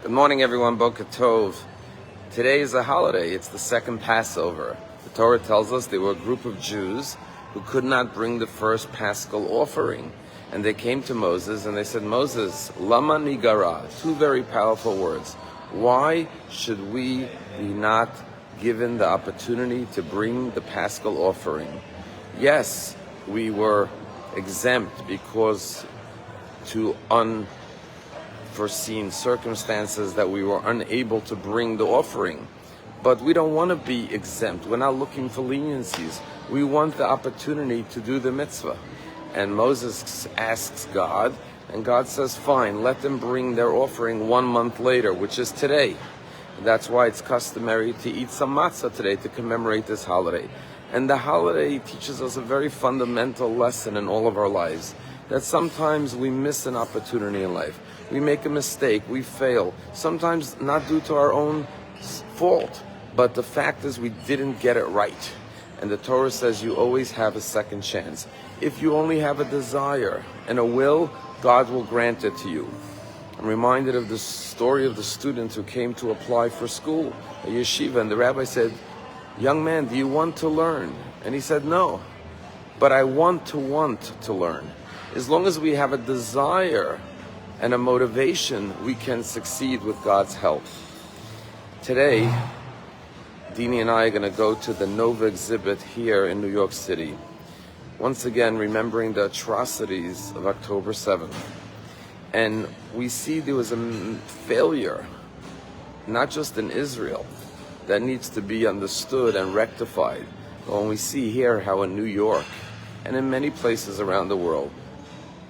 Good morning, everyone. Boker Tov. Today is a holiday. It's the second Passover. The Torah tells us there were a group of Jews who could not bring the first Paschal offering. And they came to Moses and they said, Moses, lama nigara, two very powerful words. Why should we be not given the opportunity to bring the Paschal offering? Yes, we were exempt because to unforeseen circumstances that we were unable to bring the offering. But we don't want to be exempt. We're not looking for leniencies. We want the opportunity to do the mitzvah. And Moses asks God, and God says, fine, let them bring their offering 1 month later, which is today. That's why it's customary to eat some matzah today to commemorate this holiday. And the holiday teaches us a very fundamental lesson in all of our lives, that sometimes we miss an opportunity in life. We make a mistake, we fail, sometimes not due to our own fault, but the fact is we didn't get it right. And the Torah says you always have a second chance. If you only have a desire and a will, God will grant it to you. I'm reminded of the story of the student who came to apply for school, a yeshiva, and the rabbi said, young man, do you want to learn? And he said, no, but I want to learn. As long as we have a desire and a motivation, we can succeed with God's help. Today, Dini and I are going to go to the Nova exhibit here in New York City. Once again, remembering the atrocities of October 7th. And we see there was a failure, not just in Israel, that needs to be understood and rectified. But when we see here how in New York and in many places around the world,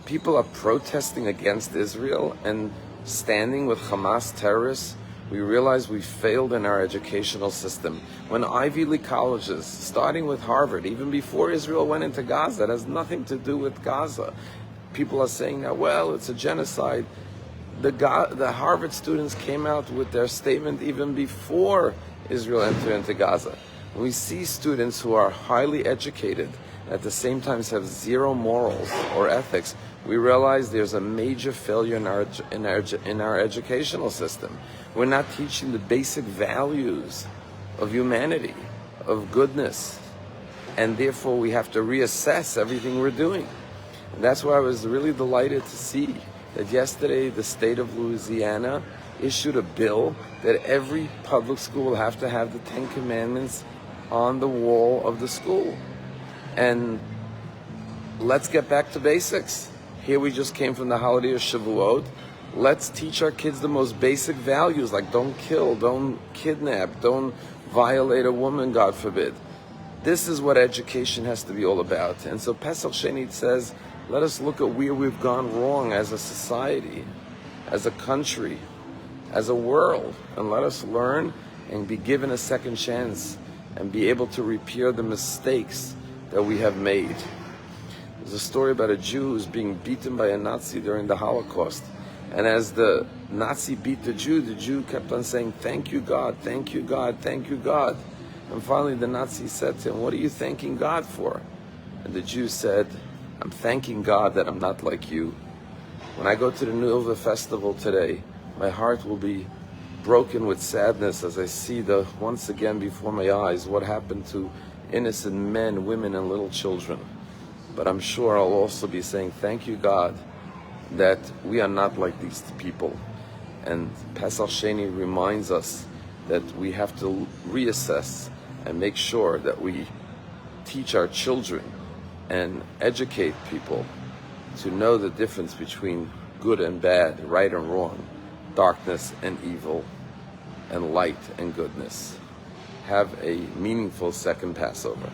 people are protesting against Israel and standing with Hamas terrorists, we realize we failed in our educational system. When Ivy League colleges, starting with Harvard, even before Israel went into Gaza, it has nothing to do with Gaza. People are saying now, well, it's a genocide. The Harvard students came out with their statement even before Israel entered into Gaza. We see students who are highly educated, at the same time have zero morals or ethics. We realize there's a major failure in our educational system. We're not teaching the basic values of humanity, of goodness, and therefore we have to reassess everything we're doing. And that's why I was really delighted to see that yesterday the state of Louisiana issued a bill that every public school will have to have the 10 Commandments on the wall of the school. And let's get back to basics. Here we just came from the holiday of Shavuot. Let's teach our kids the most basic values, like don't kill, don't kidnap, don't violate a woman, God forbid. This is what education has to be all about. And so Pesach Sheni says, let us look at where we've gone wrong as a society, as a country, as a world, and let us learn and be given a second chance and be able to repair the mistakes that we have made. There's a story about a Jew who's being beaten by a Nazi during the Holocaust. And as the Nazi beat the Jew kept on saying, thank you, God, thank you, God, thank you, God. And finally the Nazi said to him, what are you thanking God for? And the Jew said, I'm thanking God that I'm not like you. When I go to the Nova Festival today, my heart will be broken with sadness as I see once again before my eyes what happened to innocent men, women, and little children. But I'm sure I'll also be saying, thank you, God, that we are not like these people. And Pesach Sheni reminds us that we have to reassess and make sure that we teach our children and educate people to know the difference between good and bad, right and wrong, darkness and evil, and light and goodness. Have a meaningful second Passover.